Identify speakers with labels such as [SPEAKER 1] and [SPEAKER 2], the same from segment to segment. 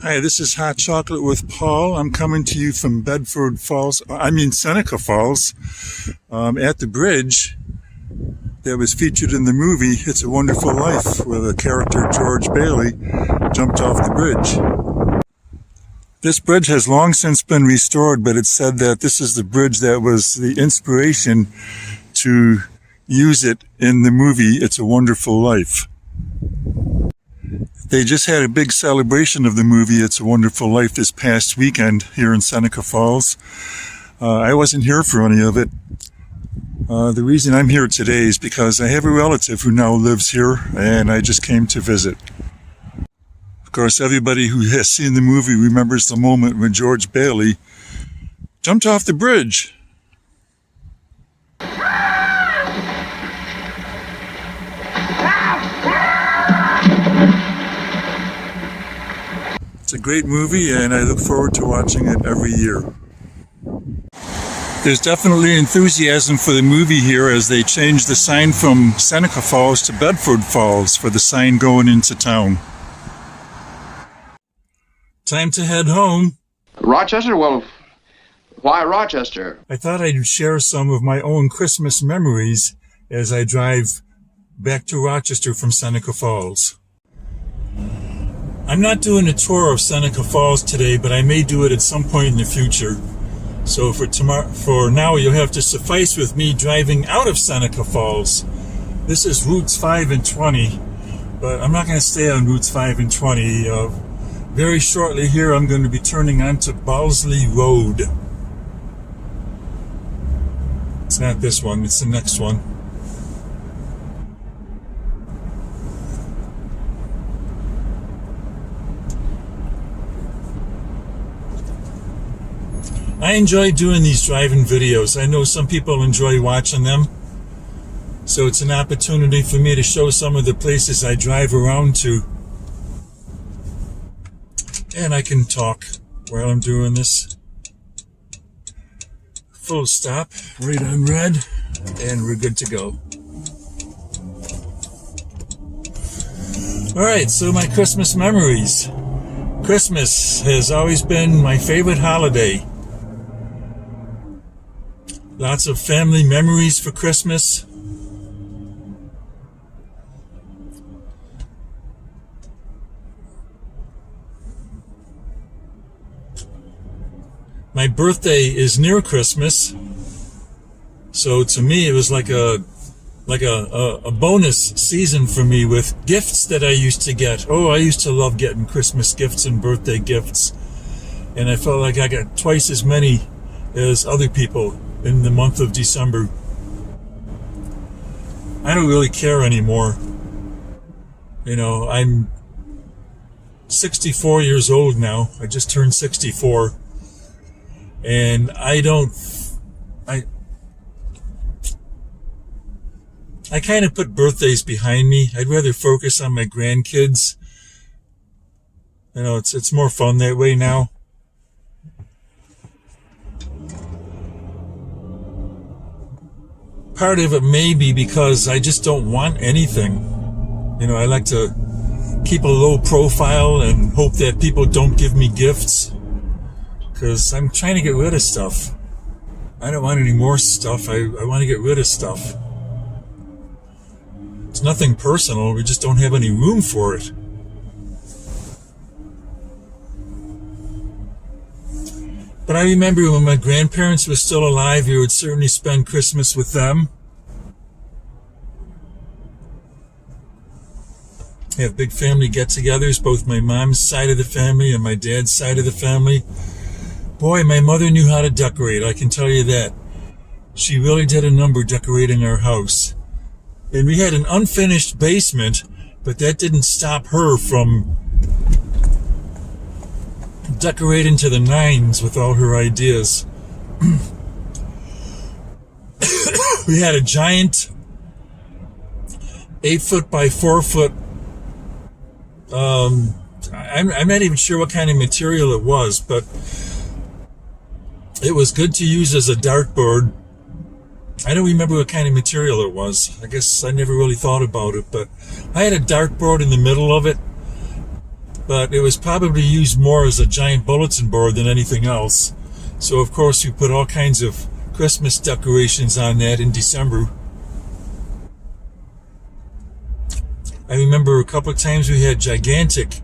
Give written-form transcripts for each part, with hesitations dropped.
[SPEAKER 1] Hi, this is Hot Chocolate with Paul. I'm coming to you from Seneca Falls, at the bridge that was featured in the movie It's a Wonderful Life, where the character George Bailey jumped off the bridge. This bridge has long since been restored, but it's said that this is the bridge that was the inspiration to use it in the movie It's a Wonderful Life. They just had a big celebration of the movie It's a Wonderful Life this past weekend here in Seneca Falls. I wasn't here for any of it. The reason I'm here today is because I have a relative who now lives here, and I just came to visit. Of course, everybody who has seen the movie remembers the moment when George Bailey jumped off the bridge. It's a great movie, and I look forward to watching it every year. There's definitely enthusiasm for the movie here as they changed the sign from Seneca Falls to Bedford Falls for the sign going into town. Time to head home.
[SPEAKER 2] Rochester? Well, why Rochester?
[SPEAKER 1] I thought I'd share some of my own Christmas memories as I drive back to Rochester from Seneca Falls. I'm not doing a tour of Seneca Falls today, but I may do it at some point in the future. So for now, you'll have to suffice with me driving out of Seneca Falls. This is routes 5 and 20, but I'm not going to stay on routes 5 and 20. Very shortly here, I'm going to be turning onto Balsley Road. It's not this one, it's the next one. I enjoy doing these driving videos. I know some people enjoy watching them. So it's an opportunity for me to show some of the places I drive around to. And I can talk while I'm doing this. Full stop, right on red, and we're good to go. Alright, so my Christmas memories. Christmas has always been my favorite holiday. Lots of family memories for Christmas. My birthday is near Christmas, so to me it was like a bonus season for me with gifts that I used to get. Oh, I used to love getting Christmas gifts and birthday gifts, and I felt like I got twice as many as other people in the month of December. I don't really care anymore. You know, I'm 64 years old now. I just turned 64. And I kind of put birthdays behind me. I'd rather focus on my grandkids. You know, it's more fun that way now. Part of it may be because I just don't want anything. You know, I like to keep a low profile and hope that people don't give me gifts. Because I'm trying to get rid of stuff. I don't want any more stuff. I want to get rid of stuff. It's nothing personal. We just don't have any room for it. But I remember when my grandparents were still alive, we would certainly spend Christmas with them. Have big family get-togethers, both my mom's side of the family and my dad's side of the family. Boy, my mother knew how to decorate, I can tell you that. She really did a number decorating our house. And we had an unfinished basement, but that didn't stop her from decorating to the nines with all her ideas. We had a giant 8-foot by 4-foot, I'm not even sure what kind of material it was, but it was good to use as a dartboard. I don't remember what kind of material it was. I guess I never really thought about it, but I had a dartboard in the middle of it. but it was probably used more as a giant bulletin board than anything else. So of course we put all kinds of Christmas decorations on that in December. I remember a couple of times we had gigantic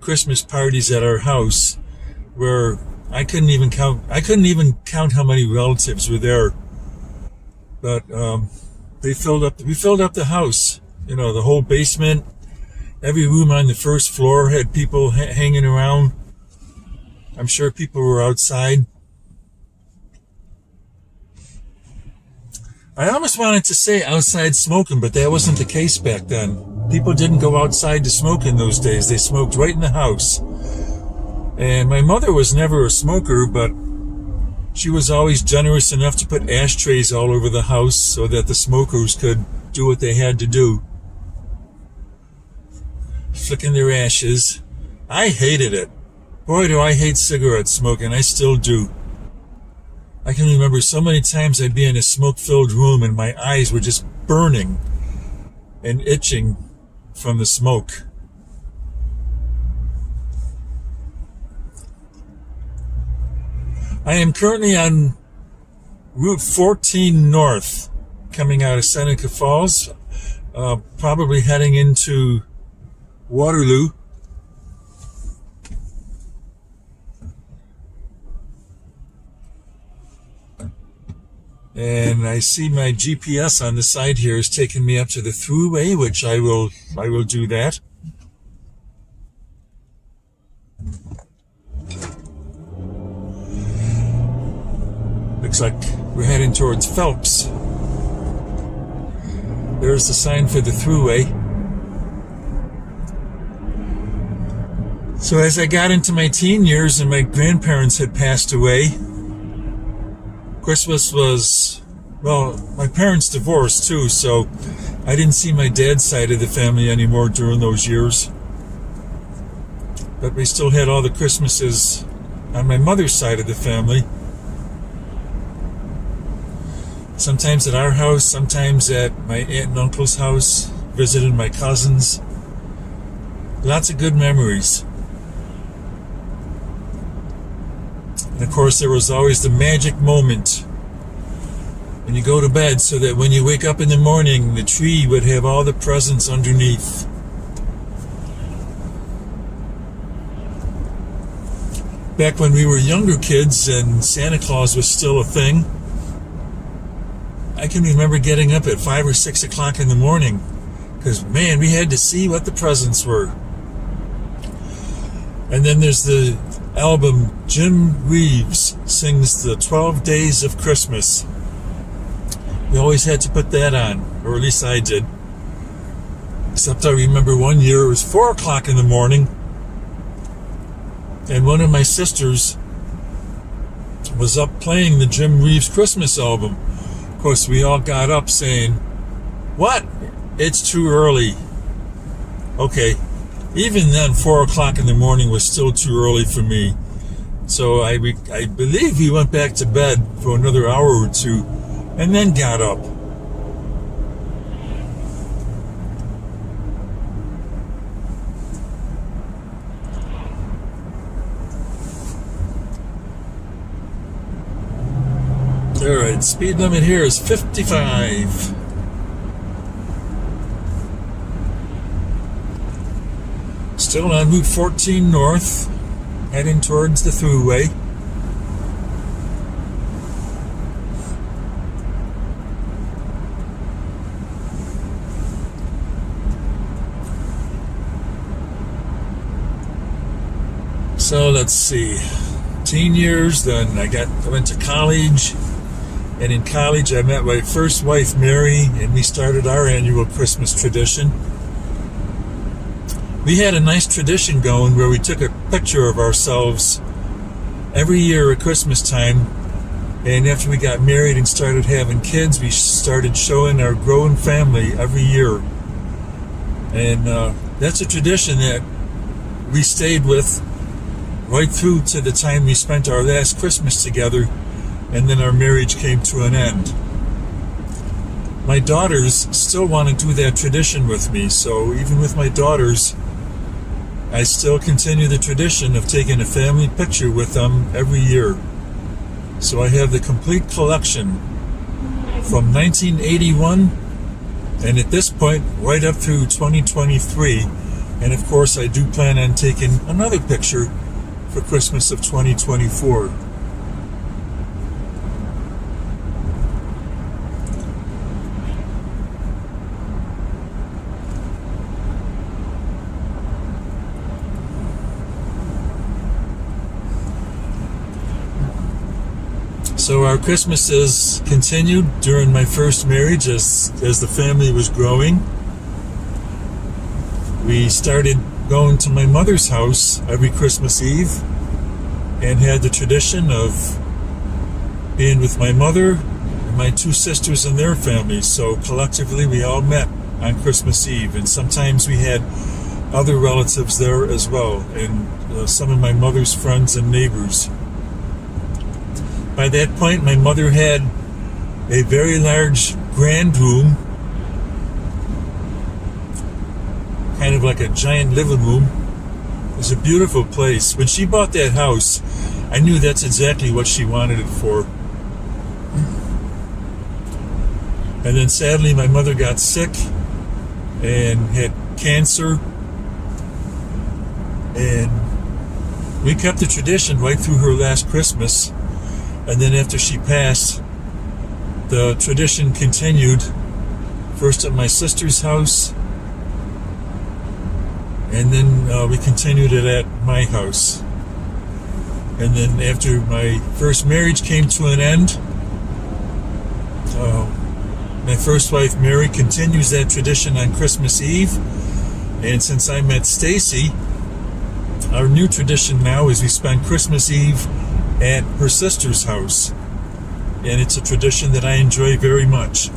[SPEAKER 1] Christmas parties at our house where I couldn't even count how many relatives were there. But we filled up the house. You know, the whole basement, every room on the first floor had people hanging around. I'm sure people were outside. I almost wanted to say outside smoking, but that wasn't the case back then. People didn't go outside to smoke in those days. They smoked right in the house. And my mother was never a smoker, but she was always generous enough to put ashtrays all over the house so that the smokers could do what they had to do. Flicking their ashes. I hated it. Boy, do I hate cigarette smoking. I still do. I can remember so many times I'd be in a smoke-filled room and my eyes were just burning and itching from the smoke. I am currently on Route 14 North, coming out of Seneca Falls, probably heading into Waterloo. And I see my GPS on the side here is taking me up to the thruway, which I will do that. Looks like we're heading towards Phelps. There's the sign for the thruway. So as I got into my teen years and my grandparents had passed away, Christmas was, well, my parents divorced too, so I didn't see my dad's side of the family anymore during those years. But we still had all the Christmases on my mother's side of the family. Sometimes at our house, sometimes at my aunt and uncle's house, visited my cousins. Lots of good memories. And of course, there was always the magic moment when you go to bed so that when you wake up in the morning, the tree would have all the presents underneath. Back when we were younger kids and Santa Claus was still a thing, I can remember getting up at 5 or 6 o'clock in the morning because, man, we had to see what the presents were. And then there's the album Jim Reeves sings the 12 Days of Christmas. We always had to put that on, or at least I did. Except I remember one year it was 4 o'clock in the morning and one of my sisters was up playing the Jim Reeves Christmas album. Of course, we all got up saying, "What? It's too early." Okay. Even then, 4 o'clock in the morning was still too early for me. So I believe we went back to bed for another hour or two and then got up. Alright, speed limit here is 55. Still on Route 14 North, heading towards the thruway. So let's see, teen years, then I went to college, and in college I met my first wife, Mary, and we started our annual Christmas tradition. We had a nice tradition going where we took a picture of ourselves every year at Christmas time, and after we got married and started having kids, we started showing our growing family every year. And that's a tradition that we stayed with right through to the time we spent our last Christmas together, and then our marriage came to an end. My daughters still want to do that tradition with me, so even with my daughters, I still continue the tradition of taking a family picture with them every year. So I have the complete collection from 1981, and at this point, right up through 2023. And of course, I do plan on taking another picture for Christmas of 2024. So our Christmases continued during my first marriage as the family was growing. We started going to my mother's house every Christmas Eve and had the tradition of being with my mother and my two sisters and their families. So collectively we all met on Christmas Eve, and sometimes we had other relatives there as well, and some of my mother's friends and neighbors. By that point, my mother had a very large grand room, kind of like a giant living room. It was a beautiful place. When she bought that house, I knew that's exactly what she wanted it for. And then sadly, my mother got sick and had cancer. And we kept the tradition right through her last Christmas. And then after she passed, the tradition continued, first at my sister's house, and then we continued it at my house. And then after my first marriage came to an end, my first wife, Mary, continues that tradition on Christmas Eve. And since I met Stacey, our new tradition now is we spend Christmas Eve at her sister's house, and it's a tradition that I enjoy very much.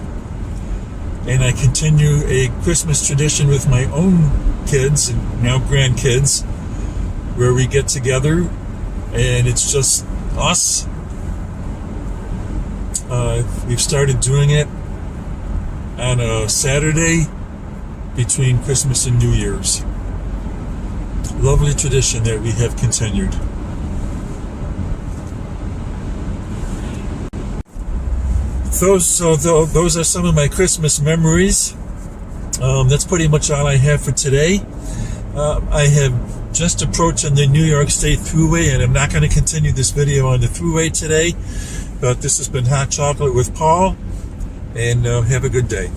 [SPEAKER 1] And I continue a Christmas tradition with my own kids and now grandkids, where we get together and it's just us. We've started doing it on a Saturday between Christmas and New Year's. Lovely tradition that we have continued. Those are some of my Christmas memories. That's pretty much all I have for today. I have just approached the New York State Thruway, and I'm not going to continue this video on the Thruway today. But this has been Hot Chocolate with Paul, and have a good day.